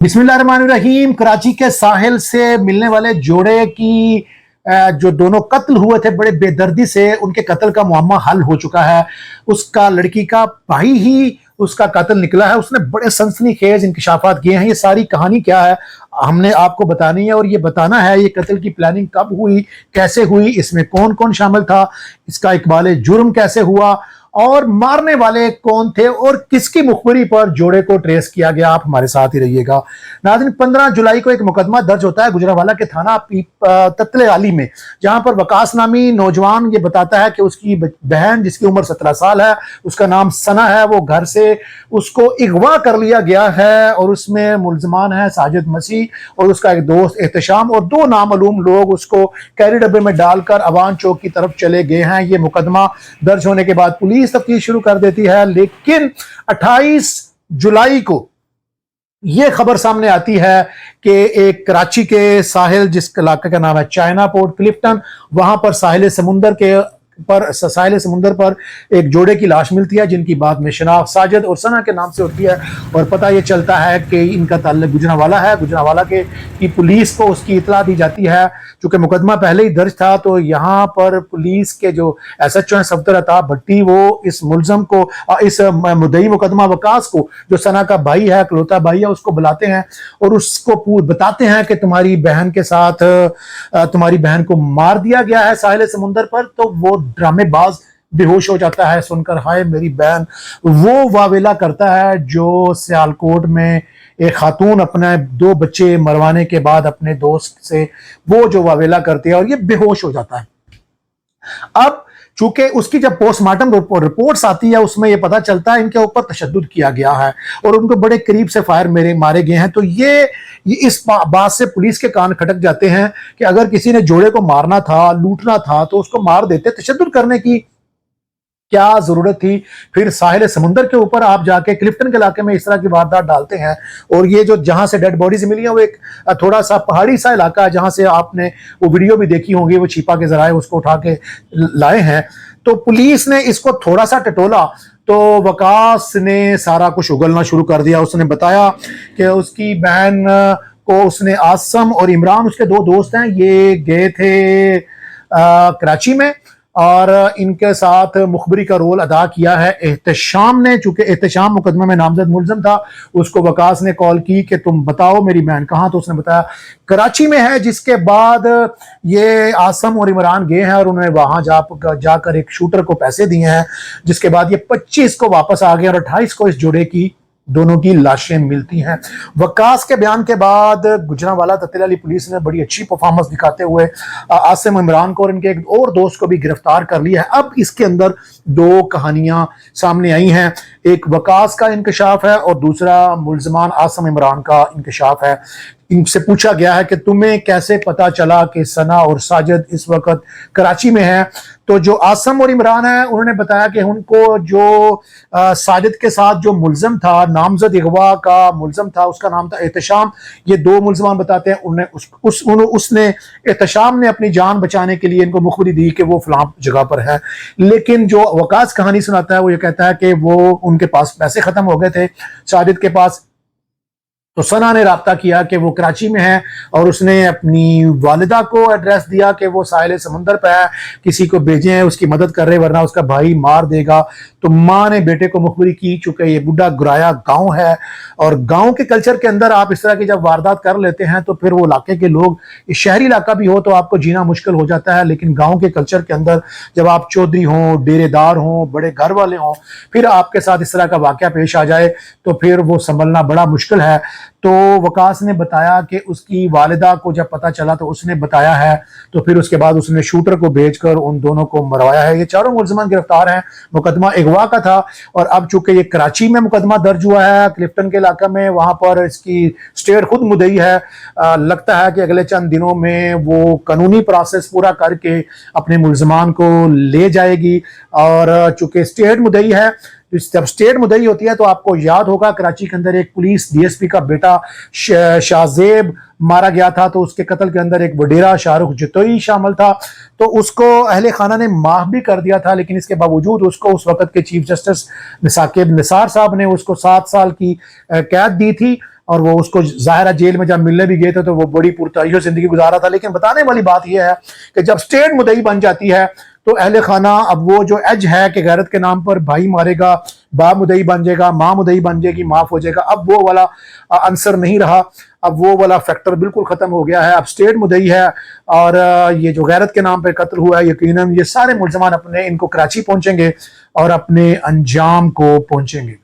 बिस्मिल्लाहिर्रहमानिर्रहीम। कराची के साहिल से मिलने वाले जोड़े की जो दोनों कत्ल हुए थे बड़े बेदर्दी से, उनके कत्ल का मुअम्मा हल हो चुका है। उसका लड़की का भाई ही उसका कत्ल निकला है। उसने बड़े सनसनीखेज इंकशाफात किए हैं। ये सारी कहानी क्या है हमने आपको बतानी है और ये बताना है ये कत्ल की प्लानिंग कब हुई, कैसे हुई, इसमें कौन कौन शामिल था, इसका इकबाल जुर्म कैसे हुआ और मारने वाले कौन थे और किसकी मुखबरी पर जोड़े को ट्रेस किया गया। आप हमारे साथ ही रहिएगा। नाज़रीन, 15 जुलाई को एक मुकदमा दर्ज होता है गुजरांवाला के थाना तत्ले आली में, जहां पर वकास नामी नौजवान ये बताता है कि उसकी बहन जिसकी उम्र 17 साल है, उसका नाम सना है, वो घर से उसको अगवा कर लिया गया है और उसमें मुलजमान है साजिद मसीह और उसका एक दोस्त एहतशाम और दो नामालूम लोग उसको कैरी डब्बे में डालकर अवान चौक की तरफ चले गए हैं। ये मुकदमा दर्ज होने के बाद पुलिस तफ्तीश शुरू कर देती है, लेकिन 28 जुलाई को यह खबर सामने आती है कि एक कराची के साहिल, जिस इलाके का नाम है चाइना पोर्ट क्लिफ्टन, वहां पर साहिल समुंदर पर एक जोड़े की लाश मिलती है जिनकी बाद में शनाख्त साजिद और सना के नाम से होती है और पता यह चलता है कि इनका ताल्लुक गुजरांवाला है। गुजरांवाला की पुलिस को उसकी इतला दी जाती है। चूंकि मुकदमा पहले ही दर्ज था तो यहाँ पर पुलिस के जो SHO हैं सफदर अताब भट्टी, वो इस मुलजम को, इस मुद्दई मुकदमा वकास को, जो सना का भाई है, इकलौता भाई है, उसको बुलाते हैं और उसको बताते हैं कि तुम्हारी बहन के साथ तुम्हारी बहन को मार दिया गया है साहिल समुंदर पर। तो वो ड्रामेबाज बेहोश हो जाता है सुनकर, हाय मेरी बहन। वो वावेला करता है जो सियालकोट में एक खातून अपने 2 बच्चे मरवाने के बाद अपने दोस्त से वो जो वावेला करती है और ये बेहोश हो जाता है। अब चूंकि उसकी जब पोस्टमार्टम रिपोर्ट्स आती है उसमें यह पता चलता है इनके ऊपर तशद्दुद किया गया है और उनको बड़े करीब से फायर मारे गए हैं। तो ये इस बात से पुलिस के कान खटक जाते हैं कि अगर किसी ने जोड़े को मारना था, लूटना था, तो उसको मार देते। तशद्दुद करने की क्या जरूरत थी? फिर साहिल समुंदर के ऊपर आप जाके क्लिफ्टन के इलाके में इस तरह की वारदात डालते हैं और ये जो जहां से डेड बॉडीज मिली है वो एक थोड़ा सा पहाड़ी सा इलाका है जहां से आपने वो वीडियो भी देखी होंगी, वो छिपा के जराए उसको उठा के लाए हैं। तो पुलिस ने इसको थोड़ा सा टटोला तो वकास ने सारा कुछ उगलना शुरू कर दिया। उसने बताया कि उसकी बहन को उसने आसम और इमरान, उसके 2 दोस्त हैं, ये गए थे कराची में और इनके साथ मुखबरी का रोल अदा किया है एहतशाम ने। चूंकि एहतशाम मुकदमे में नामजद मुलजम था, उसको वकास ने कॉल की कि तुम बताओ मेरी बहन कहाँ, तो उसने बताया कराची में है। जिसके बाद ये आसम और इमरान गए हैं और उन्होंने वहां जाकर एक शूटर को पैसे दिए हैं, जिसके बाद ये 25 को वापस आ गए और 28 को इस जोड़े की दोनों की लाशें मिलती हैं। वकास के बयान के बाद गुजरांवाला तत्ले आली पुलिस ने बड़ी अच्छी परफॉर्मेंस दिखाते हुए आसिम इमरान को और इनके एक और दोस्त को भी गिरफ्तार कर लिया है। अब इसके अंदर 2 कहानियां सामने आई हैं, एक वकास का इंकशाफ है और दूसरा मुलजमान आसिम इमरान का इंकशाफ है। इनसे पूछा गया है कि तुम्हें कैसे पता चला कि सना और साजिद इस वक्त कराची में है। तो जो आसम और इमरान है उन्होंने बताया कि उनको जो साजिद के साथ जो मुलजम था, नामजद अगवा का मुलजम था, उसका नाम था एहतशाम। ये 2 मुलजमान बताते हैं उसने एहतशाम ने अपनी जान बचाने के लिए इनको मुखबरी दी कि वो फलां जगह पर है। लेकिन जो वकास कहानी सुनाता है वो ये कहता है कि वो उनके पास पैसे खत्म हो गए थे साजिद के पास। तो सना ने राब्ता किया कि वो कराची में है और उसने अपनी वालिदा को एड्रेस दिया कि वो साहिल समुंदर पे है, किसी को भेजें उसकी मदद कर रहे वरना उसका भाई मार देगा। तो माँ ने बेटे को मुखबरी की। चूंकि ये बुढ़ा गुराया गांव है और गांव के कल्चर के अंदर आप इस तरह की जब वारदात कर लेते हैं तो फिर वो इलाके के लोग, शहरी इलाका भी हो तो आपको जीना मुश्किल हो जाता है, लेकिन गाँव के कल्चर के अंदर जब आप चौधरी हों, डेरेदार हों, बड़े घर वाले हों, फिर आपके साथ इस तरह का वाकया पेश आ जाए तो फिर वो संभलना बड़ा मुश्किल है। तो वकास ने बताया कि उसकी वालिदा को जब पता चला तो उसने बताया है, तो फिर उसके बाद उसने शूटर को भेजकर उन दोनों को मरवाया है। ये चारों मुलजमान गिरफ्तार हैं। मुकदमा अगवा का था और अब चूंकि ये कराची में मुकदमा दर्ज हुआ है क्लिफ्टन के इलाका में, वहां पर इसकी स्टेट खुद मुद्दई है। लगता है कि अगले चंद दिनों में वो कानूनी प्रोसेस पूरा करके अपने मुलजमान को ले जाएगी। और चूंकि स्टेट मुद्दई है, जब स्टेट मुद्दई होती है तो आपको याद होगा कराची के अंदर एक पुलिस DSP का बेटा शाहजेब मारा गया था, तो उसके कत्ल के अंदर एक वडेरा शाहरुख जतोई शामिल था। तो उसको अहले खाना ने माफ भी कर दिया था, लेकिन इसके बावजूद उसको उस वक्त के चीफ जस्टिस साकिब निसार साहब ने उसको 7 साल की कैद दी थी और वो उसको ज़ाहिर जेल में जब मिलने भी गए थे तो वो बड़ी पुरतइश जिंदगी गुजारा था। लेकिन बताने वाली बात यह है कि जब स्टेट मुद्दई बन जाती है तो अहले खाना, अब वो जो एज है कि गैरत के नाम पर भाई मारेगा, बाप मुद्दई बन जाएगा, माँ मुद्दई बन जाएगी, माफ हो जाएगा, अब वो वाला आंसर नहीं रहा। अब वो वाला फैक्टर बिल्कुल खत्म हो गया है। अब स्टेट मुद्दई है और ये जो गैरत के नाम पर कत्ल हुआ है, यकीनन ये सारे मुल्ज़मान अपने इनको कराची पहुंचेंगे और अपने अंजाम को पहुंचेंगे।